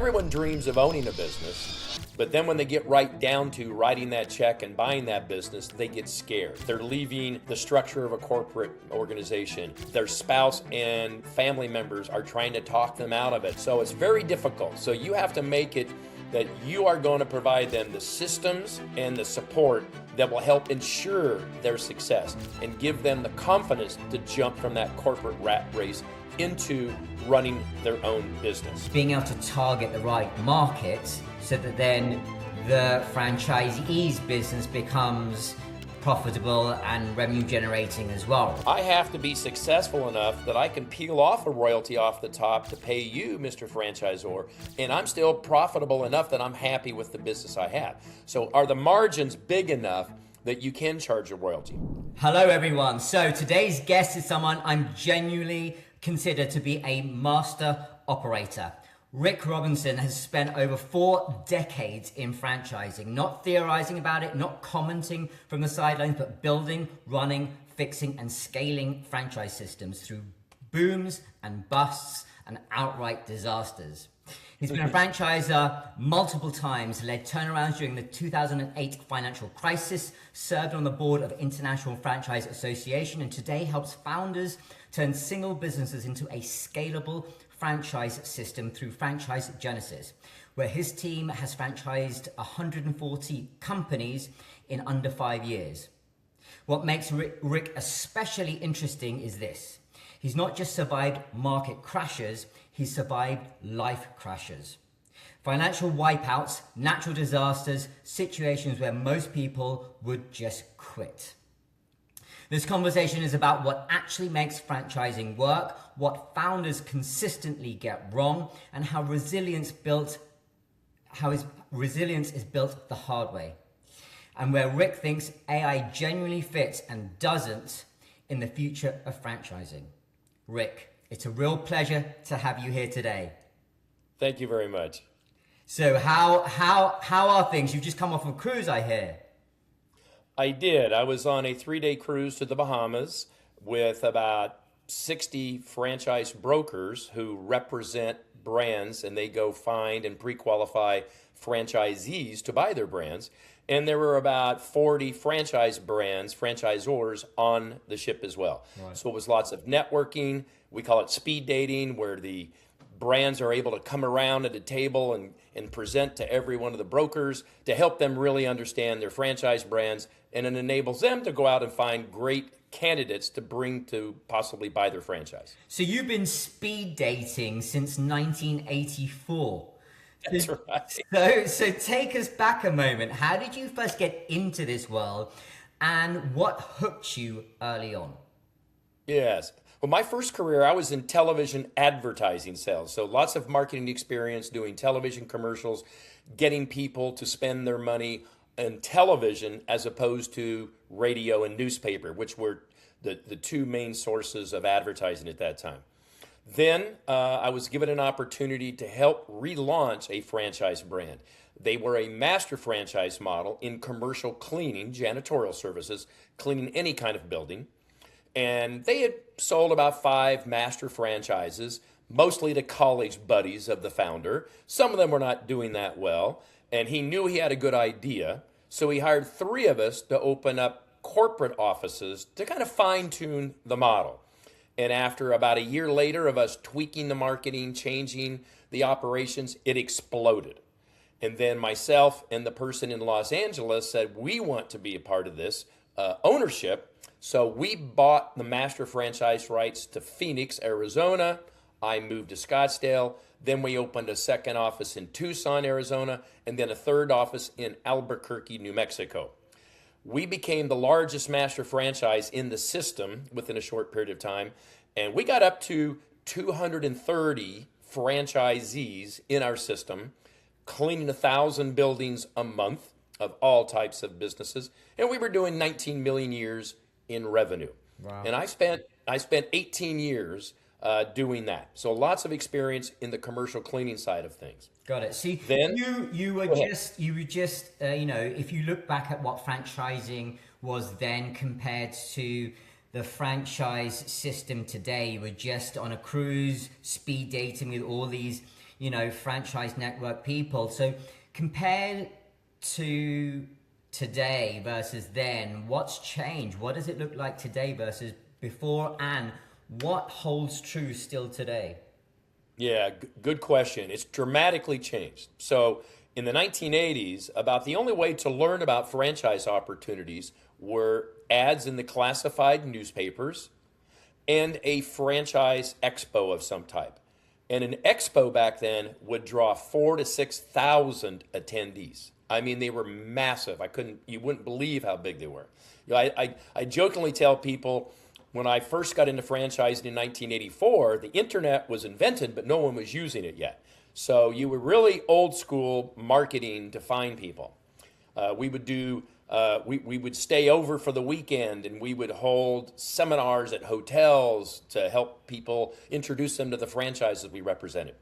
everyone dreams of owning a business, but then when they get right down to writing that check and buying that business, they get scared. They're leaving the structure of a corporate organization. Their spouse and family members are trying to talk them out of it. So it's very difficult. So you have to make it that you are going to provide them the systems and the support that will help ensure their success and give them the confidence to jump from that corporate rat race into running their own business. Being able to target the right market so that then the franchisee's business becomes profitable and revenue generating as well. I have to be successful enough that I can peel off a royalty off the top to pay you, Mr. Franchisor, and I'm still profitable enough that I'm happy with the business I have. So are the margins big enough that you can charge a royalty? Hello everyone. So today's guest is someone I'm genuinely considered to be a master operator. Rick Robinson has spent over 4 decades in franchising, not theorizing about it, not commenting from the sidelines, but building, running, fixing, and scaling franchise systems through booms and busts and outright disasters. He's been a franchisor multiple times, led turnarounds during the 2008 financial crisis, served on the board of International Franchise Association, and today helps founders turn single businesses into a scalable franchise system through Franchise Genesis, where his team has franchised 140 companies in under 5 years. What makes Rick especially interesting is this. He's not just survived market crashes, he's survived life crashes. Financial wipeouts, natural disasters, situations where most people would just quit. This conversation is about what actually makes franchising work, what founders consistently get wrong, and how resilience is built the hard way. And where Rick thinks AI genuinely fits and doesn't in the future of franchising. Rick, it's a real pleasure to have you here today. Thank you very much. So how are things? You've just come off a cruise, I hear. I did. I was on a 3-day cruise to the Bahamas with about 60 franchise brokers who represent brands, and they go find and pre-qualify franchisees to buy their brands. And there were about 40 franchise brands, franchisors on the ship as well. Right. So it was lots of networking. We call it speed dating, where the brands are able to come around at a table and present to every one of the brokers to help them really understand their franchise brands, and it enables them to go out and find great candidates to bring to possibly buy their franchise. So you've been speed dating since 1984. That's right. So take us back a moment. How did you first get into this world, and what hooked you early on? Yes. Well, my first career, I was in television advertising sales. So lots of marketing experience doing television commercials, getting people to spend their money in television as opposed to radio and newspaper, which were the two main sources of advertising at that time. Then I was given an opportunity to help relaunch a franchise brand. They were a master franchise model in commercial cleaning, janitorial services, cleaning any kind of building. And they had sold about 5 master franchises, mostly to college buddies of the founder. Some of them were not doing that well, and he knew he had a good idea. So he hired 3 of us to open up corporate offices to kind of fine-tune the model. And after about a year later of us tweaking the marketing, changing the operations, it exploded. And then myself and the person in Los Angeles said, we want to be a part of this ownership. So we bought the master franchise rights to Phoenix, Arizona. I moved to Scottsdale. Then we opened a second office in Tucson, Arizona, and then a third office in Albuquerque, New Mexico. We became the largest master franchise in the system within a short period of time, and we got up to 230 franchisees in our system, cleaning 1,000 buildings a month of all types of businesses, and we were doing 19 million years in revenue. Wow. And I spent 18 years doing that. So lots of experience in the commercial cleaning side of things. Got it. See, then you were just if you look back at what franchising was then compared to the franchise system today, you were just on a cruise, speed dating with all these, franchise network people. So compared to today versus then, what's changed? What does it look like today versus before, and what holds true still today? Yeah, good question. It's dramatically changed. So in the 1980s, about the only way to learn about franchise opportunities were ads in the classified newspapers and a franchise expo of some type. And an expo back then would draw 4,000 to 6,000 attendees. I mean, they were massive. You wouldn't believe how big they were. I jokingly tell people, when I first got into franchising in 1984, the internet was invented, but no one was using it yet. So you were really old school marketing to find people. We would stay over for the weekend, and we would hold seminars at hotels to help people introduce them to the franchises we represented.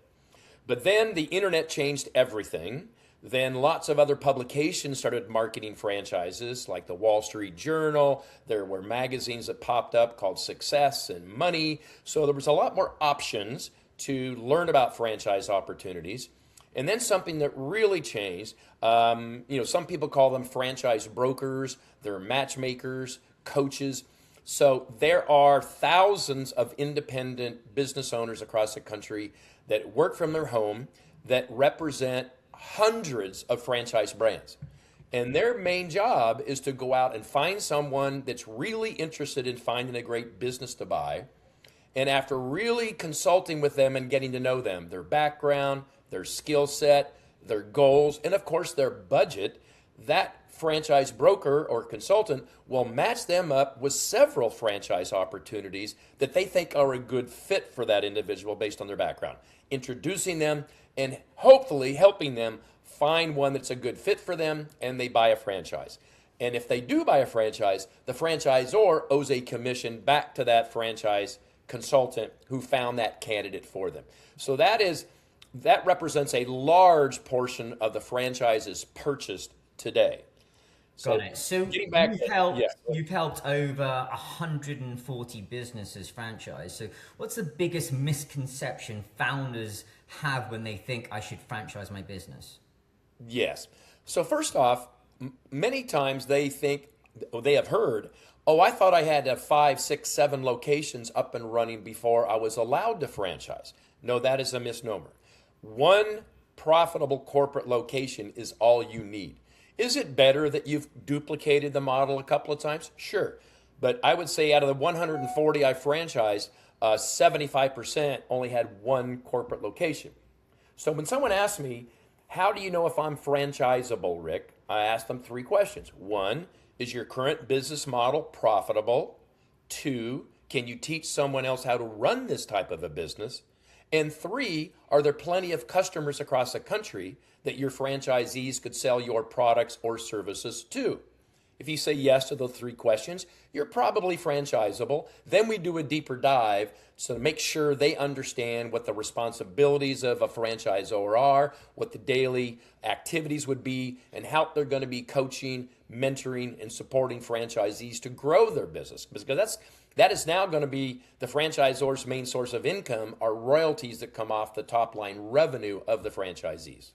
But then the internet changed everything. Then lots of other publications started marketing franchises, like the Wall Street Journal. There were magazines that popped up called Success and Money. So there was a lot more options to learn about franchise opportunities. And then something that really changed, some people call them franchise brokers. They're matchmakers, coaches. So there are thousands of independent business owners across the country that work from their home that represent hundreds of franchise brands. And their main job is to go out and find someone that's really interested in finding a great business to buy. And after really consulting with them and getting to know them, their background, their skill set, their goals, and of course their budget, that franchise broker or consultant will match them up with several franchise opportunities that they think are a good fit for that individual based on their background, introducing them and hopefully helping them find one that's a good fit for them, and they buy a franchise. And if they do buy a franchise, the franchisor owes a commission back to that franchise consultant who found that candidate for them. So that represents a large portion of the franchises purchased today. Got it. So getting back you've helped over 140 businesses franchise. So what's the biggest misconception founders have when they think I should franchise my business? Yes. So first off, many times they have heard, oh, I thought I had to have 5, 6, 7 locations up and running before I was allowed to franchise. No, that is a misnomer. One profitable corporate location is all you need. Is it better that you've duplicated the model a couple of times? Sure. But I would say out of the 140 I franchised, 75% only had one corporate location. So when someone asks me, how do you know if I'm franchisable, Rick? I ask them 3 questions. 1, is your current business model profitable? 2, can you teach someone else how to run this type of a business? And 3, are there plenty of customers across the country that your franchisees could sell your products or services to? If you say yes to those 3 questions, you're probably franchisable. Then we do a deeper dive to make sure they understand what the responsibilities of a franchisor are, what the daily activities would be, and how they're going to be coaching, mentoring, and supporting franchisees to grow their business. Because that is now going to be the franchisor's main source of income, are royalties that come off the top line revenue of the franchisees.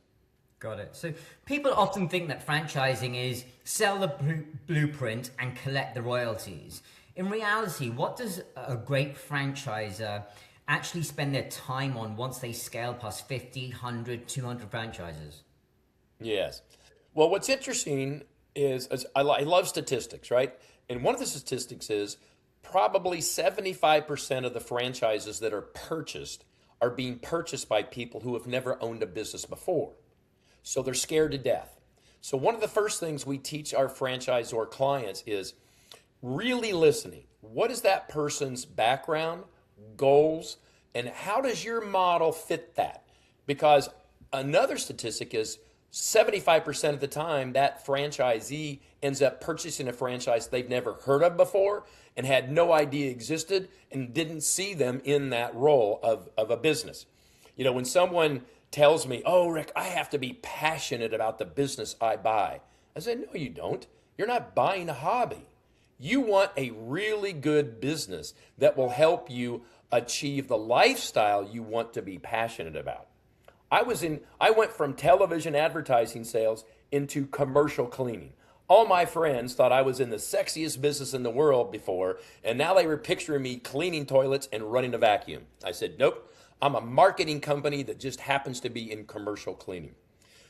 Got it. So people often think that franchising is sell the blueprint and collect the royalties. In reality, what does a great franchisor actually spend their time on once they scale past 50, 100, 200 franchises? Yes. Well, what's interesting is I love statistics, right? And one of the statistics is probably 75% of the franchises that are purchased are being purchased by people who have never owned a business before. So they're scared to death. So one of the first things we teach our franchisor clients is really listening. What is that person's background, goals, and how does your model fit that? Because another statistic is 75% of the time that franchisee ends up purchasing a franchise they've never heard of before and had no idea existed and didn't see them in that role of a business. You know, when someone tells me, oh, Rick, I have to be passionate about the business I buy. I said, no, you don't. You're not buying a hobby. You want a really good business that will help you achieve the lifestyle you want to be passionate about. I went from television advertising sales into commercial cleaning. All my friends thought I was in the sexiest business in the world before, and now they were picturing me cleaning toilets and running a vacuum. I said, nope, I'm a marketing company that just happens to be in commercial cleaning.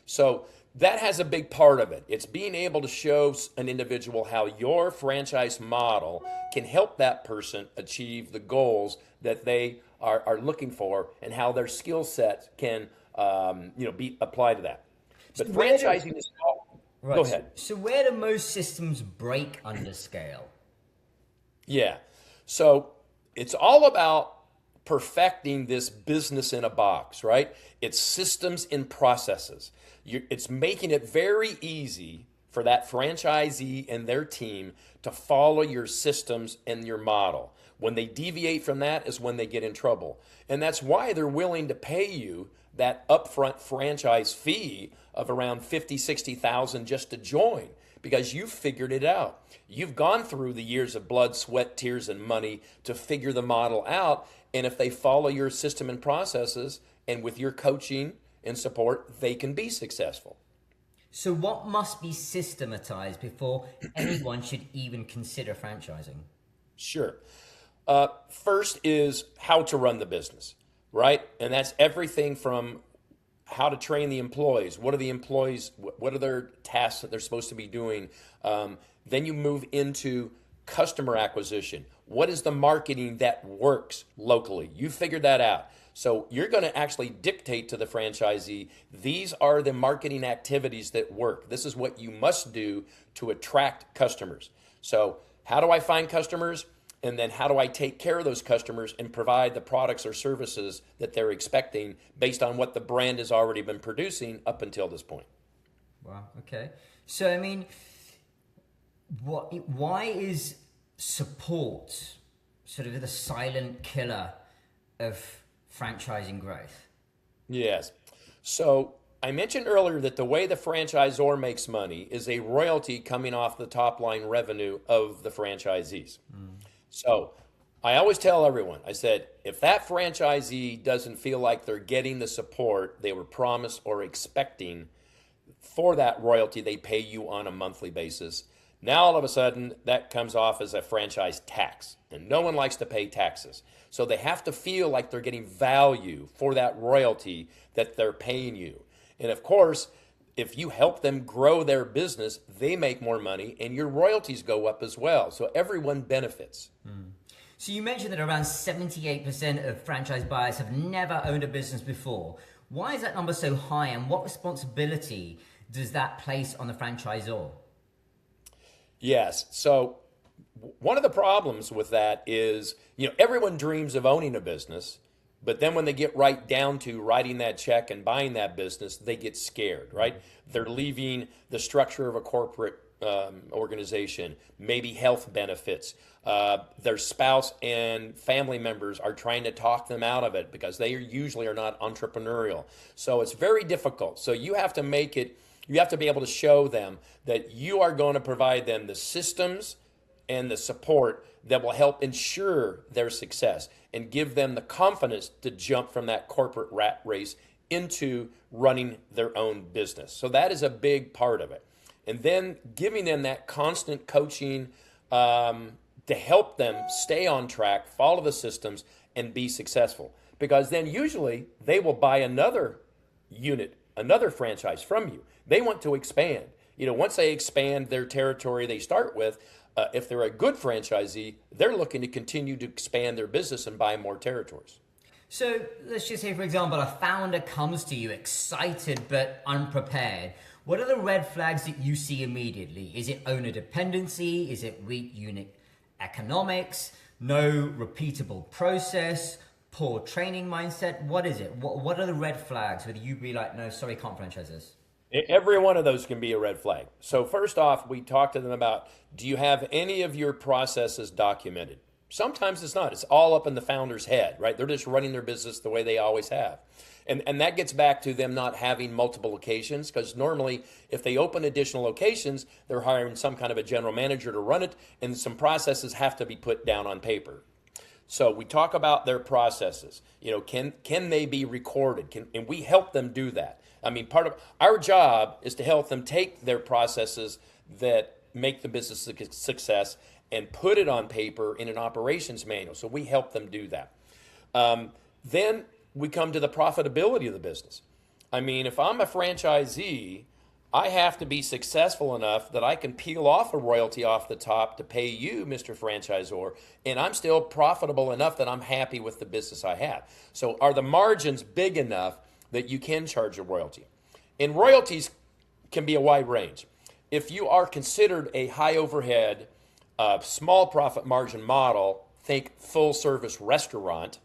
So that has a big part of it. It's being able to show an individual how your franchise model can help that person achieve the goals that they are looking for, and how their skill set can be applied to that. But franchising is all. Right. Go ahead. So where do most systems break under scale? Yeah. So it's all about perfecting this business in a box, right? It's systems and processes. It's making it very easy for that franchisee and their team to follow your systems and your model. When they deviate from that is when they get in trouble. And that's why they're willing to pay you that upfront franchise fee of around $50,000, $60,000 just to join, because you've figured it out. You've gone through the years of blood, sweat, tears, and money to figure the model out. And if they follow your system and processes, and with your coaching and support, they can be successful. So what must be systematized before anyone should even consider franchising? Sure. First is how to run the business, right? And that's everything from how to train the employees. What are the employees? What are their tasks that they're supposed to be doing? Then you move into customer acquisition. What is the marketing that works locally? You figured that out. So you're going to actually dictate to the franchisee, these are the marketing activities that work. This is what you must do to attract customers. So how do I find customers? And then how do I take care of those customers and provide the products or services that they're expecting based on what the brand has already been producing up until this point? Wow. Okay. So, I mean, why is support sort of the silent killer of franchising growth? Yes. So I mentioned earlier that the way the franchisor makes money is a royalty coming off the top line revenue of the franchisees. So I always tell everyone, I said, if that franchisee doesn't feel like they're getting the support they were promised or expecting for that royalty they pay you on a monthly basis, now all of a sudden that comes off as a franchise tax, and no one likes to pay taxes. So they have to feel like they're getting value for that royalty that they're paying you. And of course, if you help them grow their business, they make more money and your royalties go up as well. So everyone benefits. So you mentioned that around 78% of franchise buyers have never owned a business before. Why is that number so high, and what responsibility does that place on the franchisor? Yes. So one of the problems with that is, everyone dreams of owning a business, but then when they get right down to writing that check and buying that business, they get scared, right? They're leaving the structure of a corporate organization, maybe health benefits. Their spouse and family members are trying to talk them out of it because they usually are not entrepreneurial. So it's very difficult. So you have to be able to show them that you are going to provide them the systems and the support that will help ensure their success and give them the confidence to jump from that corporate rat race into running their own business. So that is a big part of it. And then giving them that constant coaching to help them stay on track, follow the systems, and be successful. Because then usually they will buy another unit, another franchise from you. They want to expand. Once they expand their territory they start with, if they're a good franchisee, they're looking to continue to expand their business and buy more territories. So let's just say, for example, a founder comes to you excited but unprepared. What are the red flags that you see immediately? Is it owner dependency? Is it weak unit economics? No repeatable process? Poor training mindset? What is it? What are the red flags? Whether you be like, no, sorry, can't franchise this. Every one of those can be a red flag. So first off, we talk to them about, do you have any of your processes documented? Sometimes it's not. It's all up in the founder's head, right? They're just running their business the way they always have. And that gets back to them not having multiple locations, because normally if they open additional locations, they're hiring some kind of a general manager to run it, and some processes have to be put down on paper. So we talk about their processes. Can they be recorded? And we help them do that. I mean, part of our job is to help them take their processes that make the business a success and put it on paper in an operations manual. So we help them do that. Then we come to the profitability of the business. I mean, if I'm a franchisee, I have to be successful enough that I can peel off a royalty off the top to pay you, Mr. Franchisor, and I'm still profitable enough that I'm happy with the business I have. So are the margins big enough that you can charge a royalty? And royalties can be a wide range. If you are considered a high overhead, small profit margin model, think full service restaurant,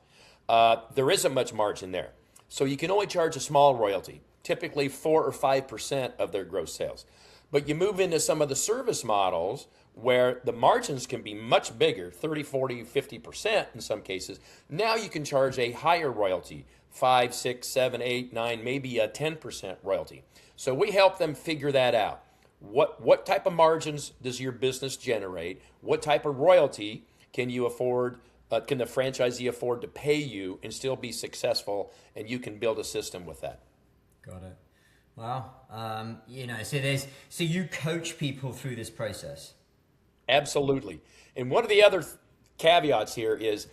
there isn't much margin there. So you can only charge a small royalty, typically 4 or 5% of their gross sales. But you move into some of the service models where the margins can be much bigger, 30, 40, 50% in some cases. Now you can charge a higher royalty, 5, 6, 7, 8, 9, maybe a 10% royalty. So we help them figure that out. What type of margins does your business generate? What type of royalty can you afford? Can the franchisee afford to pay you and still be successful? And you can build a system with that. Got it. Wow. So you coach people through this process. Absolutely. And one of the other caveats here is,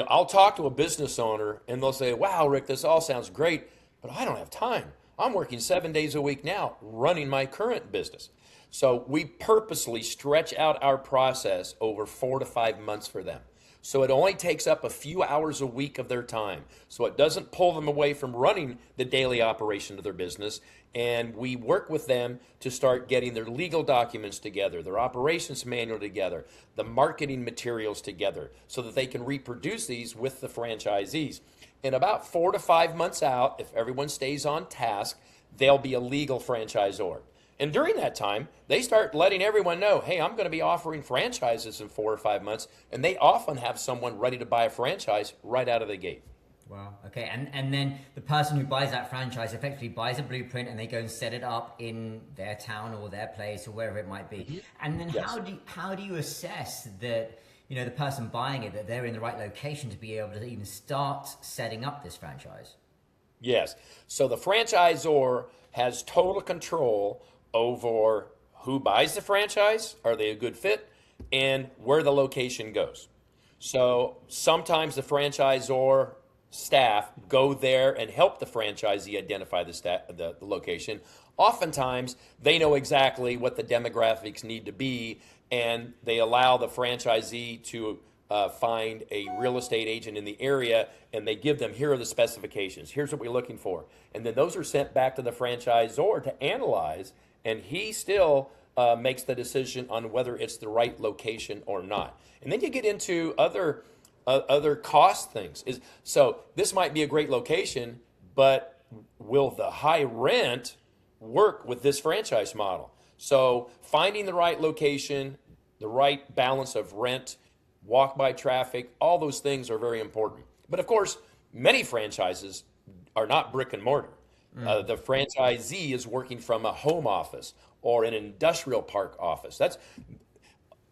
I'll talk to a business owner and they'll say, wow, Rick, this all sounds great, but I don't have time. I'm working 7 days a week now running my current business. So we purposely stretch out our process over 4 to 5 months for them. So it only takes up a few hours a week of their time. So it doesn't pull them away from running the daily operation of their business. And we work with them to start getting their legal documents together, their operations manual together, the marketing materials together, so that they can reproduce these with the franchisees. And about 4 to 5 months out, if everyone stays on task, they'll be a legal franchisor. And during that time, they start letting everyone know, hey, I'm going to be offering franchises in 4 or 5 months. And they often have someone ready to buy a franchise right out of the gate. Wow. Okay. And then the person who buys that franchise effectively buys a blueprint and they go and set it up in their town or their place or wherever it might be. And then Yes. how do you assess that, the person buying it, that they're in the right location to be able to even start setting up this franchise? Yes. So the franchisor has total control over who buys the franchise, are they a good fit, and where the location goes. So sometimes the franchisor staff go there and help the franchisee identify the location. Oftentimes, they know exactly what the demographics need to be, and they allow the franchisee to find a real estate agent in the area, and they give them, here are the specifications, here's what we're looking for. And then those are sent back to the franchisor to analyze, and he still makes the decision on whether it's the right location or not. And then you get into other cost things. So this might be a great location, but will the high rent work with this franchise model? So finding the right location, the right balance of rent, walk-by traffic, all those things are very important. But of course, many franchises are not brick and mortar. The franchisee is working from a home office or an industrial park office.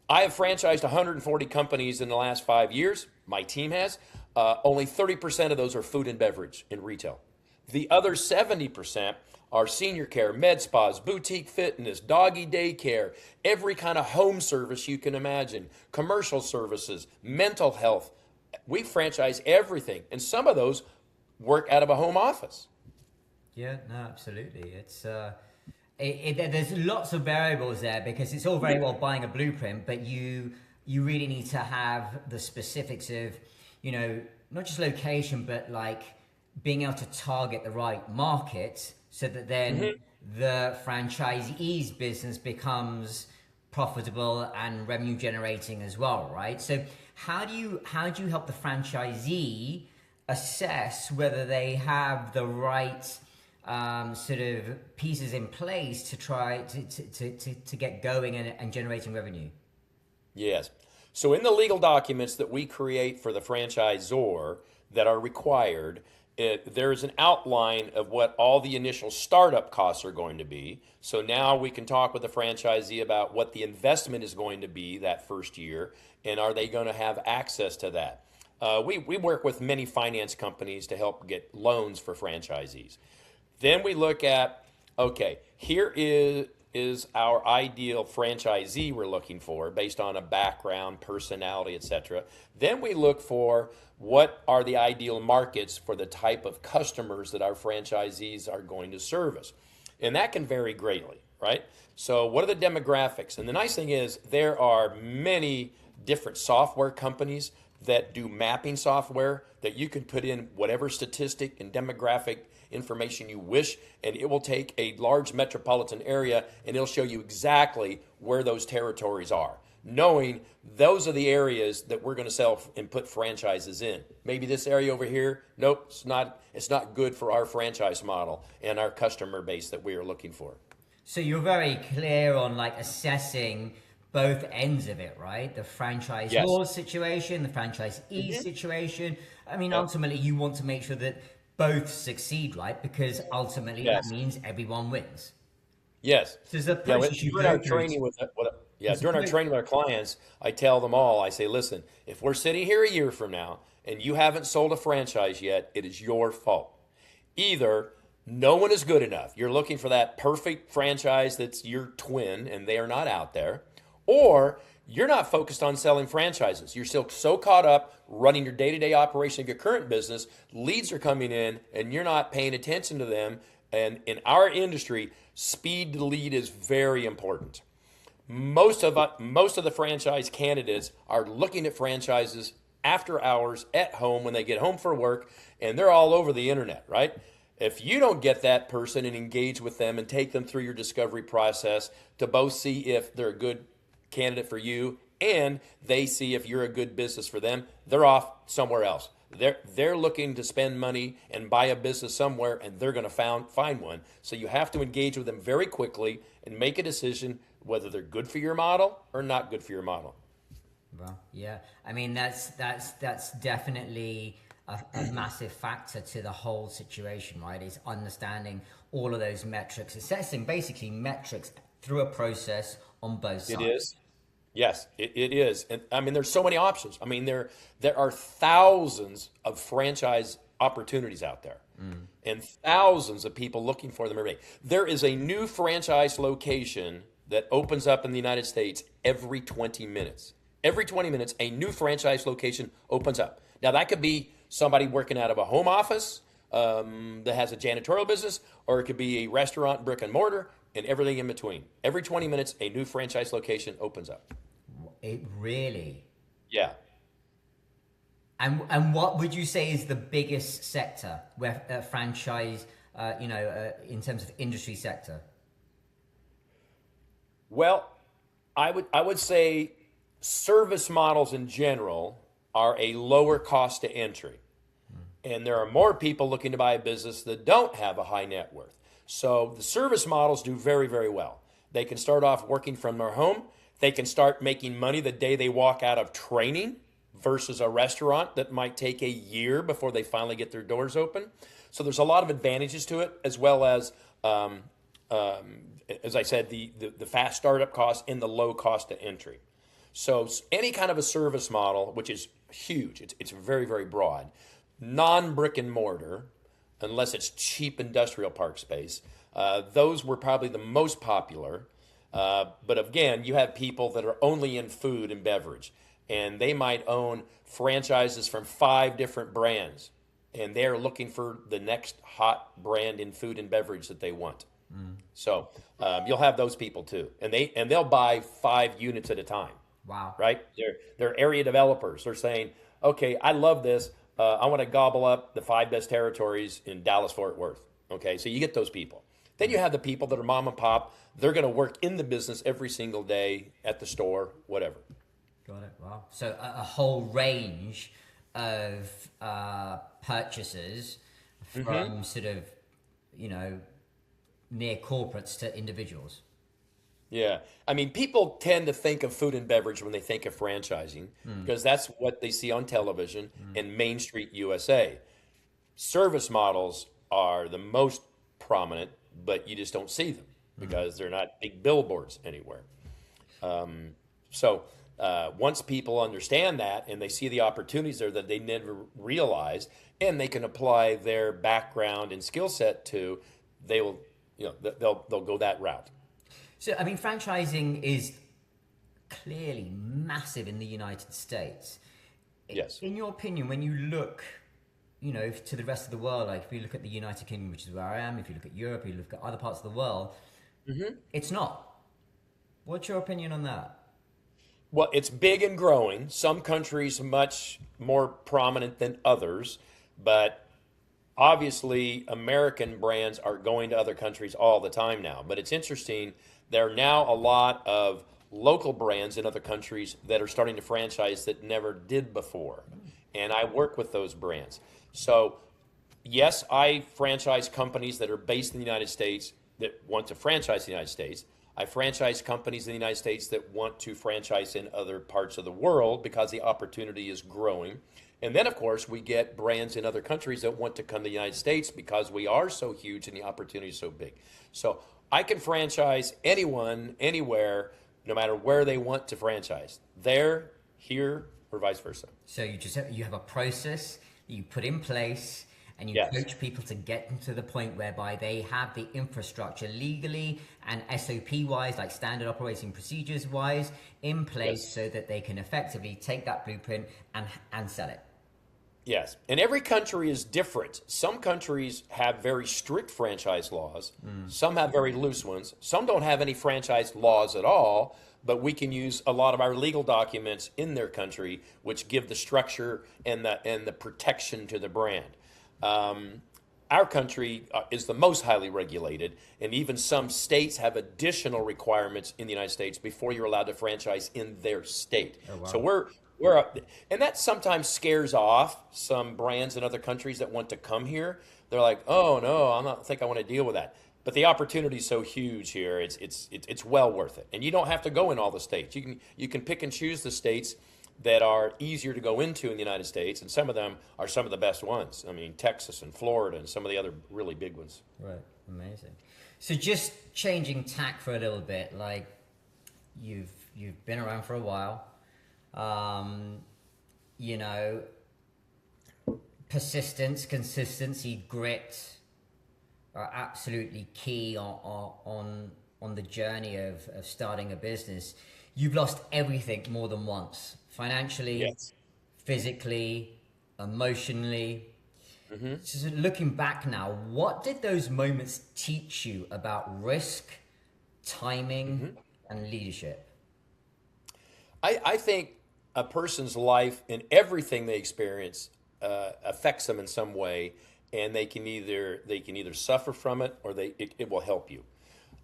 I have franchised 140 companies in the last 5 years. My team has. Only 30% of those are food and beverage in retail. The other 70% are senior care, med spas, boutique fitness, doggy daycare, every kind of home service you can imagine, commercial services, mental health. We franchise everything. And some of those work out of a home office. Yeah, no, absolutely. It's there's lots of variables there because it's all very well buying a blueprint, but you really need to have the specifics of, not just location, but like being able to target the right market so that then the franchisee's business becomes profitable and revenue generating as well, right? So how do you help the franchisee assess whether they have the right sort of pieces in place to try to get going and generating revenue? Yes. So in the legal documents that we create for the franchisor that are required, there's an outline of what all the initial startup costs are going to be. So now we can talk with the franchisee about what the investment is going to be that first year, and are they going to have access to that? We work with many finance companies to help get loans for franchisees. Then we look at, okay, here is our ideal franchisee we're looking for based on a background, personality, etc. Then we look for what are the ideal markets for the type of customers that our franchisees are going to service. And that can vary greatly, right? So what are the demographics? And the nice thing is there are many different software companies that do mapping software that you can put in whatever statistic and demographic information you wish, and it will take a large metropolitan area and it'll show you exactly where those territories are, knowing those are the areas that we're going to sell and put franchises in. Maybe this area over here, nope, it's not good for our franchise model and our customer base that we are looking for. So you're very clear on like assessing both ends of it, right? The franchisor Yes. situation, the franchisee situation. I mean, Yep. ultimately, you want to make sure that both succeed, right? Because ultimately, that Yes. means everyone wins. Yes. So there's a Yeah, process you during go our through. training during our training with our clients, I tell them all, I say, listen, if we're sitting here a year from now and you haven't sold a franchise yet, it is your fault. Either no one is good enough. You're looking for that perfect franchise that's your twin and they are not out there. Or you're not focused on selling franchises. You're still so caught up running your day-to-day operation of your current business. Leads are coming in and you're not paying attention to them. And in our industry, speed to lead is very important. Most of the franchise candidates are looking at franchises after hours at home when they get home for work, and they're all over the internet, right? If you don't get that person and engage with them and take them through your discovery process to both see if they're a good candidate for you and they see if you're a good business for them, they're off somewhere else. They're looking to spend money and buy a business somewhere, and they're going to find one. So you have to engage with them very quickly and make a decision whether they're good for your model or not good for your model. Well, yeah. I mean, that's definitely a massive factor to the whole situation, right? Is understanding all of those metrics, assessing basically metrics through a process on both sides. It is. Yes, it is. And I mean, there's so many options. I mean, there are thousands of franchise opportunities out there and thousands of people looking for them every day. There is a new franchise location that opens up in the United States every 20 minutes. Every 20 minutes, a new franchise location opens up. Now, that could be somebody working out of a home office that has a janitorial business, or it could be a restaurant, brick and mortar, and everything in between. Every 20 minutes, a new franchise location opens up. It really. Yeah. And what would you say is the biggest sector where franchise, in terms of industry sector? Well, I would say service models in general are a lower cost to entry. And there are more people looking to buy a business that don't have a high net worth. So the service models do very, very well. They can start off working from their home. They can start making money the day they walk out of training versus a restaurant that might take a year before they finally get their doors open. So there's a lot of advantages to it, as well as I said, the fast startup cost and the low cost to entry. So any kind of a service model, which is huge, it's very, very broad, non-brick and mortar, unless it's cheap industrial park space, those were probably the most popular. But again, you have people that are only in food and beverage, and they might own franchises from 5 different brands, and they're looking for the next hot brand in food and beverage that they want. So you'll have those people too, and they'll buy 5 units at a time. Wow. Right? They're area developers. They're saying, okay, I love this. I want to gobble up the 5 best territories in Dallas-Fort Worth. Okay, so you get those people. Then you have the people that are mom and pop. They're going to work in the business every single day at the store, whatever. Got it. Wow. So a whole range of purchasers from sort of, near corporates to individuals. Yeah. I mean, people tend to think of food and beverage when they think of franchising because that's what they see on television in Main Street USA. Service models are the most prominent, but you just don't see them because they're not big billboards anywhere. So Once people understand that and they see the opportunities there that they never realized, and they can apply their background and skill set to, they will, they'll go that route. So, I mean, franchising is clearly massive in the United States. Yes. In your opinion, when you look, to the rest of the world, like if you look at the United Kingdom, which is where I am, if you look at Europe, you look at other parts of the world, it's not. What's your opinion on that? Well, it's big and growing. Some countries much more prominent than others, but obviously American brands are going to other countries all the time now. But it's interesting, there are now a lot of local brands in other countries that are starting to franchise that never did before. And I work with those brands. So, yes, I franchise companies that are based in the United States that want to franchise in the United States. I franchise companies in the United States that want to franchise in other parts of the world because the opportunity is growing. And then, of course, we get brands in other countries that want to come to the United States because we are so huge and the opportunity is so big. So I can franchise anyone, anywhere, no matter where they want to franchise. There, here, or vice versa. So you have a process that you put in place, and you Yes. coach people to get them to the point whereby they have the infrastructure legally and SOP wise, like standard operating procedures wise, in place, Yes. so that they can effectively take that blueprint and sell it. Yes, and every country is different. Some countries have very strict franchise laws. Some have very loose ones. Some don't have any franchise laws at all, but we can use a lot of our legal documents in their country, which give the structure and the protection to the brand. Our country is the most highly regulated, and even some states have additional requirements in the United States before you're allowed to franchise in their state. Oh, wow. So we're and that sometimes scares off some brands in other countries that want to come here. They're like, "Oh no, I don't think I want to deal with that." But the opportunity is so huge here; it's well worth it. And you don't have to go in all the states. You can pick and choose the states that are easier to go into in the United States, and some of them are some of the best ones. I mean, Texas and Florida and some of the other really big ones. Right, amazing. So just changing tack for a little bit, like you've been around for a while. Persistence, consistency, grit are absolutely key on the journey of starting a business. You've lost everything more than once, financially, Yes. physically, emotionally. So looking back now, what did those moments teach you about risk, timing, and leadership? I think a person's life and everything they experience affects them in some way, and they can either suffer from it or it will help you.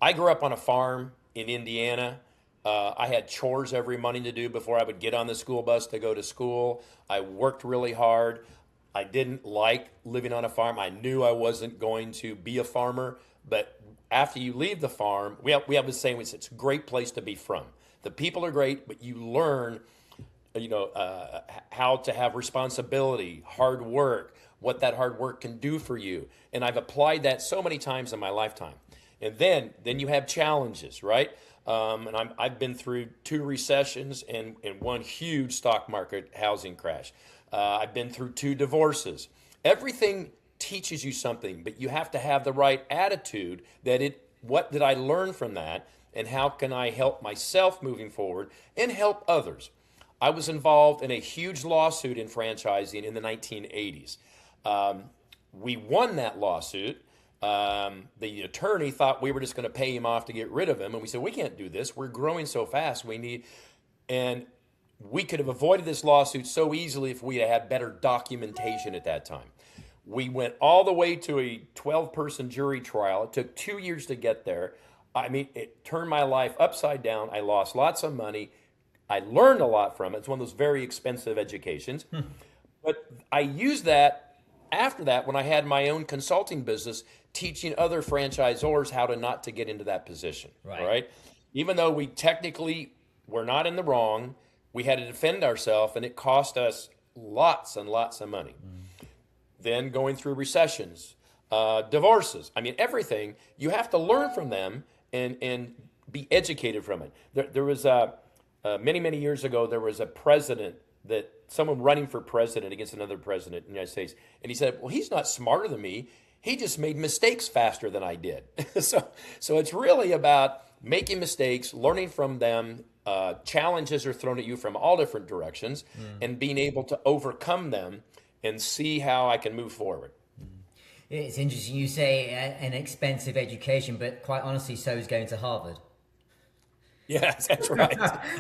I grew up on a farm in Indiana. I had chores every morning to do before I would get on the school bus to go to school. I worked really hard. I didn't like living on a farm. I knew I wasn't going to be a farmer, but after you leave the farm, we have this saying, it's a great place to be from. The people are great, but you learn, how to have responsibility, hard work, what that hard work can do for you. And I've applied that so many times in my lifetime. And then you have challenges, right? And I've been through 2 recessions and one huge stock market housing crash. I've been through 2 divorces. Everything teaches you something, but you have to have the right attitude what did I learn from that, and how can I help myself moving forward and help others? I was involved in a huge lawsuit in franchising in the 1980s. We won that lawsuit. The attorney thought we were just going to pay him off to get rid of him, and we said, we can't do this. We're growing so fast. And we could have avoided this lawsuit so easily if we had better documentation at that time. We went all the way to a 12-person jury trial. It took 2 years to get there. I mean, it turned my life upside down. I lost lots of money. I learned a lot from it. It's one of those very expensive educations. But I used that after that when I had my own consulting business, teaching other franchisors how to get into that position. Right? Even though we technically were not in the wrong, we had to defend ourselves, and it cost us lots and lots of money. Then going through recessions, divorces. I mean, everything. You have to learn from them and be educated from it. There was Many, many years ago, there was a president that someone running for president against another president in the United States. And he said, well, he's not smarter than me. He just made mistakes faster than I did. So it's really about making mistakes, learning from them. Challenges are thrown at you from all different directions, and being able to overcome them and see how I can move forward. It's interesting you say an expensive education, but quite honestly, so is going to Harvard. Yes, that's right.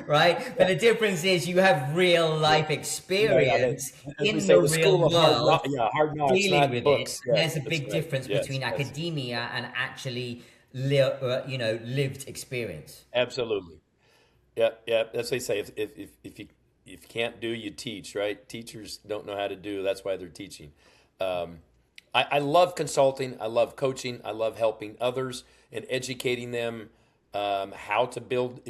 Right? But the difference is you have real life experience in the real world hard knocks, dealing with books. it. Yeah, There's a big difference between academia and actually lived experience. Absolutely. Yeah, yeah. As they say, if you can't do, you teach, right? Teachers don't know how to do. That's why they're teaching. I love consulting. I love coaching. I love helping others and educating them how to build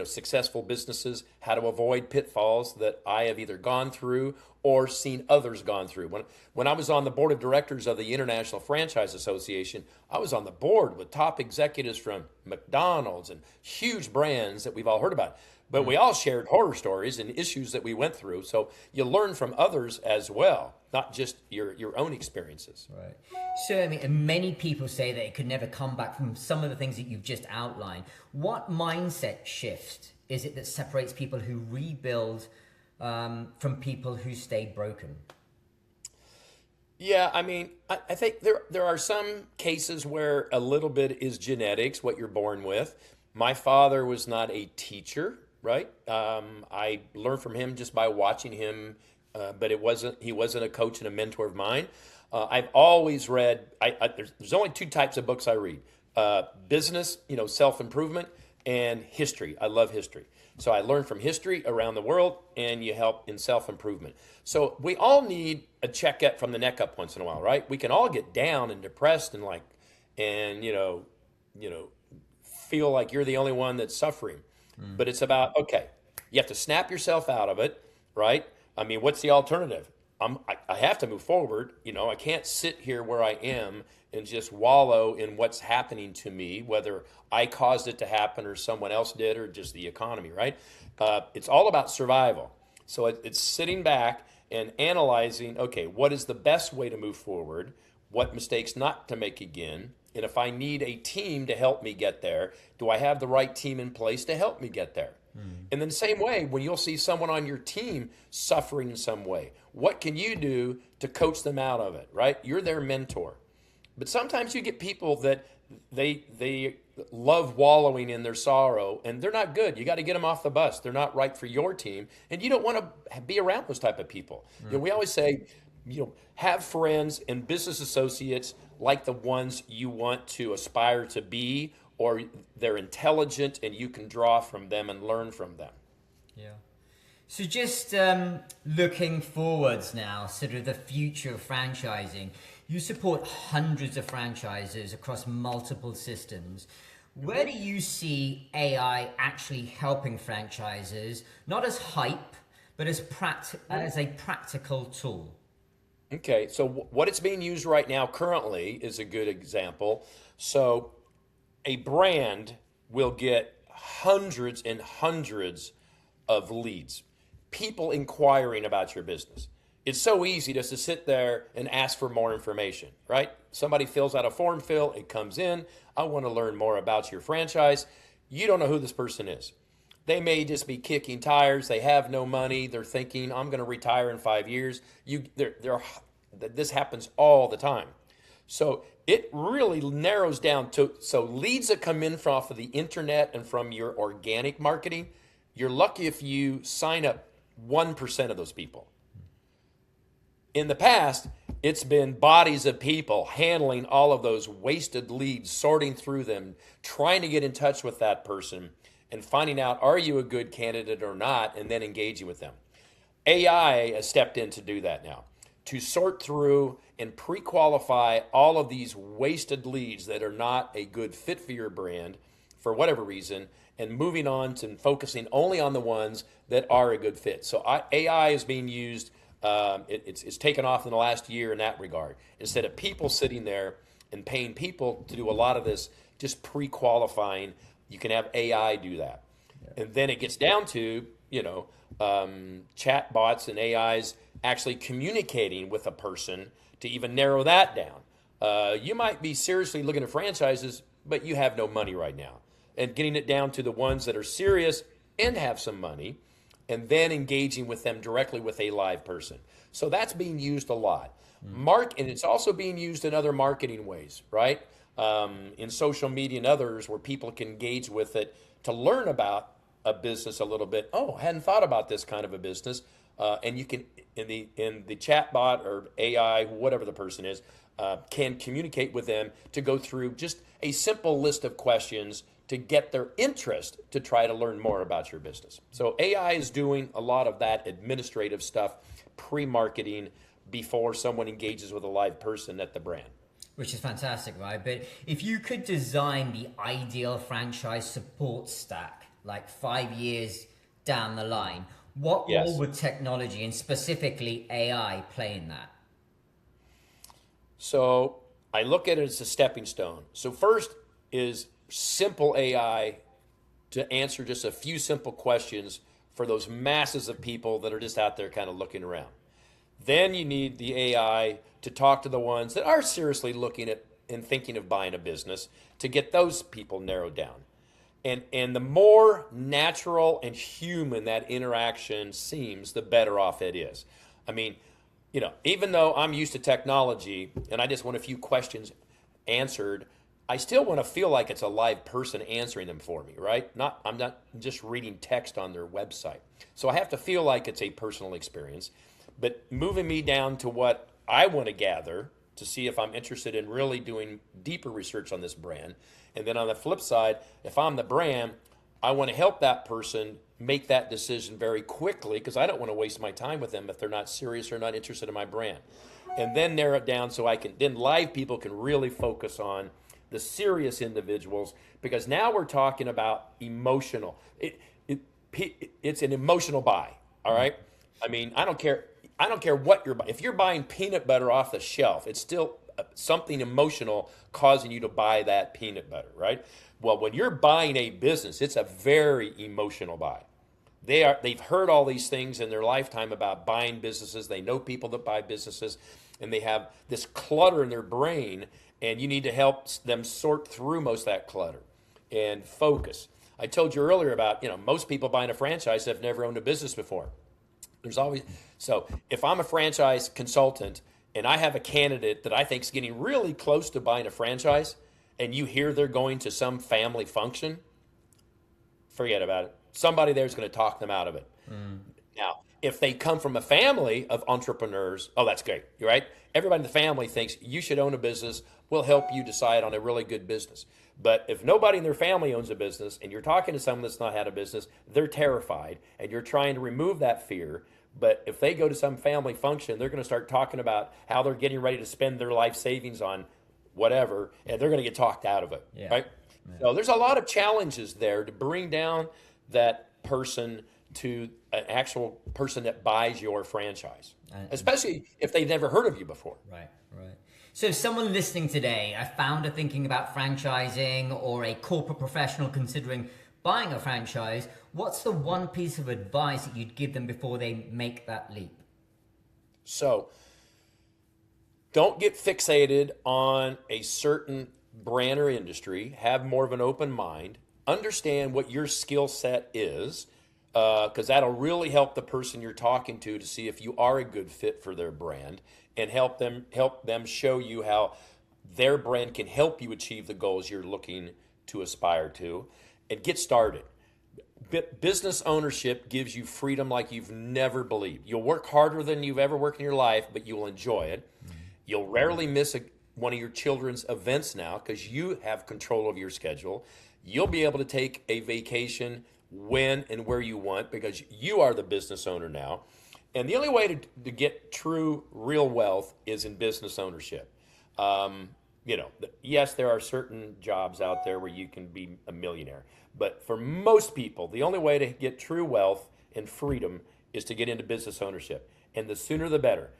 successful businesses, how to avoid pitfalls that I have either gone through or seen others gone through. When I was on the board of directors of the International Franchise Association, I was on the board with top executives from McDonald's and huge brands that we've all heard about. But we all shared horror stories and issues that we went through. So you learn from others as well, not just your own experiences. Right. So, I mean, and many people say that it could never come back from some of the things that you've just outlined. What mindset shift is it that separates people who rebuild from people who stay broken? Yeah, I mean, I think there are some cases where a little bit is genetics, what you're born with. My father was not a teacher, right? I learned from him just by watching him, but he wasn't a coach and a mentor of mine. I've always read, there's only two types of books I read. Business, self-improvement, and history. I love history. So I learn from history around the world, and you help in self-improvement. So we all need a checkup from the neck up once in a while, right? We can all get down and depressed and feel like you're the only one that's suffering. But it's about, okay, you have to snap yourself out of it, right? I mean, what's the alternative? I have to move forward. I can't sit here where I am and just wallow in what's happening to me, whether I caused it to happen or someone else did or just the economy, right? It's all about survival. So it's sitting back and analyzing, okay, what is the best way to move forward? What mistakes not to make again? And if I need a team to help me get there, do I have the right team in place to help me get there? And then the same way, when you'll see someone on your team suffering in some way, what can you do to coach them out of it, right? You're their mentor. But sometimes you get people that they love wallowing in their sorrow, and they're not good. You got to get them off the bus. They're not right for your team, and you don't want to be around those type of people. We always say, have friends and business associates like the ones you want to aspire to be, or they're intelligent and you can draw from them and learn from them. Yeah. So just looking forwards now, sort of the future of franchising, you support hundreds of franchises across multiple systems. Where do you see AI actually helping franchises, not as hype, but as a practical tool? Okay, so what it's being used right now currently is a good example. So a brand will get hundreds and hundreds of leads, people inquiring about your business. It's so easy just to sit there and ask for more information, right? Somebody fills out a form fill, it comes in, I want to learn more about your franchise. You don't know who this person is. They may just be kicking tires. They have no money. They're thinking, I'm going to retire in 5 years. This happens all the time. So it really narrows down to, so leads that come in off of the internet and from your organic marketing, you're lucky if you sign up 1% of those people. In the past, it's been bodies of people handling all of those wasted leads, sorting through them, trying to get in touch with that person and finding out, are you a good candidate or not, and then engaging with them. AI has stepped in to do that now, to sort through and pre-qualify all of these wasted leads that are not a good fit for your brand for whatever reason, and moving on to focusing only on the ones that are a good fit. So AI is being used, it's taken off in the last year in that regard. Instead of people sitting there and paying people to do a lot of this, just pre-qualifying, you can have AI do that. Yeah. And then it gets down to, chat bots and AIs actually communicating with a person to even narrow that down. You might be seriously looking at franchises, but you have no money right now. And getting it down to the ones that are serious and have some money, and then engaging with them directly with a live person. So that's being used a lot. And it's also being used in other marketing ways, right? In social media and others where people can engage with it to learn about a business a little bit. Oh, I hadn't thought about this kind of a business. And you can, in the chat bot or AI, whatever the person is, can communicate with them to go through just a simple list of questions to get their interest to try to learn more about your business. So AI is doing a lot of that administrative stuff, pre-marketing, before someone engages with a live person at the brand. Which is fantastic, right? But if you could design the ideal franchise support stack, like 5 years down the line, what role would technology and specifically AI play in that? So I look at it as a stepping stone. So first is simple AI to answer just a few simple questions for those masses of people that are just out there kind of looking around. Then you need the AI to talk to the ones that are seriously looking at and thinking of buying a business to get those people narrowed down. And the more natural and human that interaction seems, the better off it is. I mean, even though I'm used to technology and I just want a few questions answered, I still want to feel like it's a live person answering them for me, right? I'm not just reading text on their website. So I have to feel like it's a personal experience. But moving me down to what I want to gather to see if I'm interested in really doing deeper research on this brand. And then on the flip side, if I'm the brand, I want to help that person make that decision very quickly because I don't want to waste my time with them if they're not serious or not interested in my brand. And then narrow it down so then live people can really focus on the serious individuals because now we're talking about emotional. It's an emotional buy, all right? I mean, I don't care what you're buying. If you're buying peanut butter off the shelf, it's still something emotional causing you to buy that peanut butter, right? Well, when you're buying a business, it's a very emotional buy. They've heard all these things in their lifetime about buying businesses. They know people that buy businesses, and they have this clutter in their brain, and you need to help them sort through most of that clutter and focus. I told you earlier about, most people buying a franchise have never owned a business before. So if I'm a franchise consultant and I have a candidate that I think is getting really close to buying a franchise and you hear they're going to some family function, forget about it. Somebody there is going to talk them out of it. Now, if they come from a family of entrepreneurs, oh, that's great, right? Everybody in the family thinks you should own a business. We'll help you decide on a really good business. But if nobody in their family owns a business and you're talking to someone that's not had a business, they're terrified and you're trying to remove that fear. But if they go to some family function, they're going to start talking about how they're getting ready to spend their life savings on whatever, and they're going to get talked out of it, right? Yeah. So there's a lot of challenges there to bring down that person to an actual person that buys your franchise, especially if they've never heard of you before. Right. So if someone listening today, a founder thinking about franchising or a corporate professional considering buying a franchise, what's the one piece of advice that you'd give them before they make that leap? So don't get fixated on a certain brand or industry. Have more of an open mind. Understand what your skill set is, because that'll really help the person you're talking to see if you are a good fit for their brand, and help them show you how their brand can help you achieve the goals you're looking to aspire to, and get started. Business ownership gives you freedom like you've never believed. You'll work harder than you've ever worked in your life, but you'll enjoy it. You'll rarely miss one of your children's events now because you have control of your schedule. You'll be able to take a vacation when and where you want because you are the business owner now. And the only way to get true, real wealth is in business ownership. Yes, there are certain jobs out there where you can be a millionaire. But for most people, the only way to get true wealth and freedom is to get into business ownership. And the sooner the better.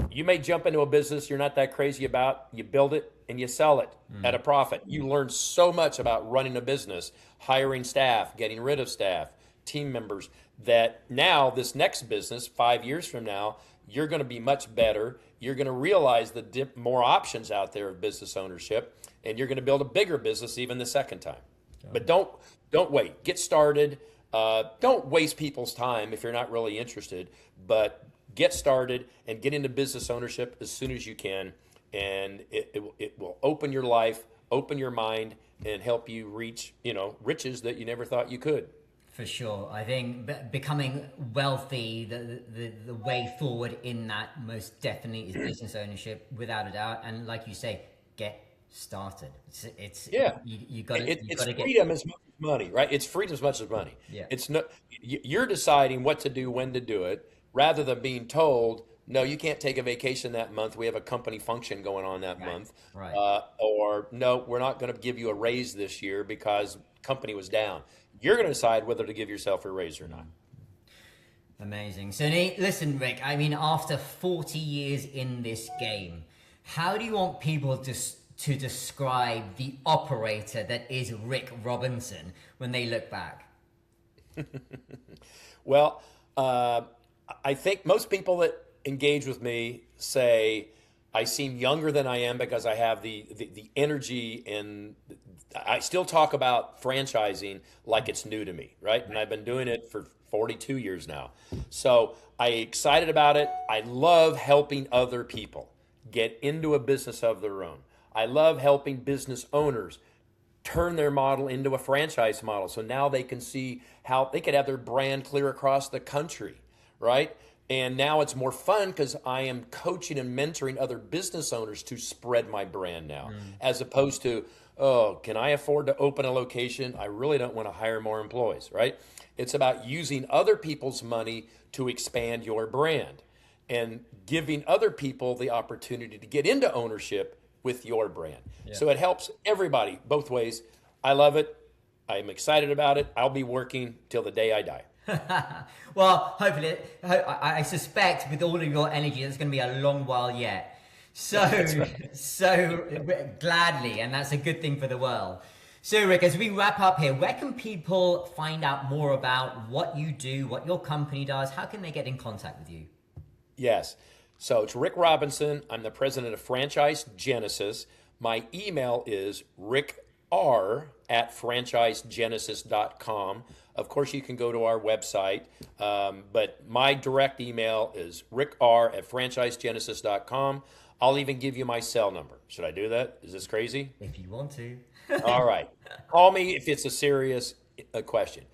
You may jump into a business you're not that crazy about, you build it and you sell it at a profit. You learn so much about running a business, hiring staff, getting rid of staff, team members, that now this next business, 5 years from now, you're going to be much better. You're going to realize the more options out there of business ownership, and you're going to build a bigger business even the second time. But don't wait. Get started. Don't waste people's time if you're not really interested, but get started and get into business ownership as soon as you can, and it will open your life, open your mind, and help you reach riches that you never thought you could. For sure. I think becoming wealthy, the way forward in that most definitely is business ownership, without a doubt. And like you say, get started. It's you got to It's get freedom as much as money, right? It's freedom as much as money. Yeah. It's no, you're deciding what to do, when to do it, rather than being told, no, you can't take a vacation that month. We have a company function going on that month. Right. Or no, we're not going to give you a raise this year because company was down. You're going to decide whether to give yourself a raise or not. Amazing. So listen, Rick, I mean, after 40 years in this game, how do you want people to describe the operator that is Rick Robinson when they look back? Well, I think most people that engage with me say I seem younger than I am because I have the energy, and I still talk about franchising like it's new to me, right? And I've been doing it for 42 years now. So I'm excited about it. I love helping other people get into a business of their own. I love helping business owners turn their model into a franchise model. So now they can see how they could have their brand clear across the country, right? And now it's more fun because I am coaching and mentoring other business owners to spread my brand now, as opposed to, oh, can I afford to open a location? I really don't want to hire more employees, right? It's about using other people's money to expand your brand and giving other people the opportunity to get into ownership with your brand. Yeah. So it helps everybody both ways. I love it. I'm excited about it. I'll be working till the day I die. Well, hopefully, I suspect with all of your energy, it's going to be a long while yet. So, right. So gladly, and that's a good thing for the world. So, Rick, as we wrap up here, where can people find out more about what you do, what your company does? How can they get in contact with you? Yes. So it's Rick Robinson. I'm the president of Franchise Genesis. My email is rickr@franchisegenesis.com. Of course, you can go to our website, but my direct email is rickr@franchisegenesis.com. I'll even give you my cell number. Should I do that? Is this crazy? If you want to. All right. Call me if it's a serious question.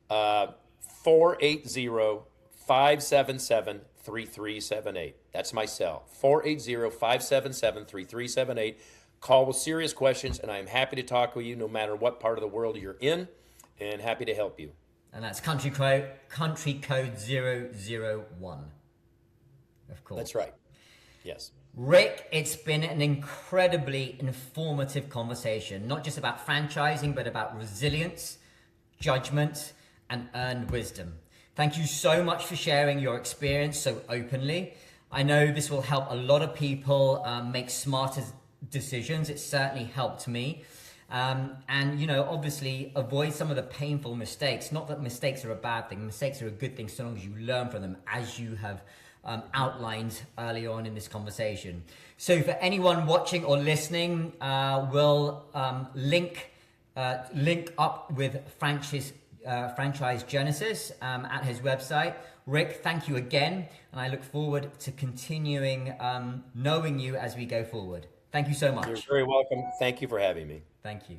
480-577-3378. That's my cell. 480-577-3378. Call with serious questions, and I'm happy to talk with you no matter what part of the world you're in, and happy to help you. And that's country code 001. Of course. That's right. Yes. Rick, it's been an incredibly informative conversation, not just about franchising, but about resilience, judgment, and earned wisdom. Thank you so much for sharing your experience so openly. I know this will help a lot of people make smarter decisions. It certainly helped me. And, obviously avoid some of the painful mistakes. Not that mistakes are a bad thing. Mistakes are a good thing so long as you learn from them, as you have outlined early on in this conversation. So for anyone watching or listening, we'll link up with Franchise Genesis at his website. Rick, thank you again. And I look forward to continuing knowing you as we go forward. Thank you so much. You're very welcome. Thank you for having me. Thank you.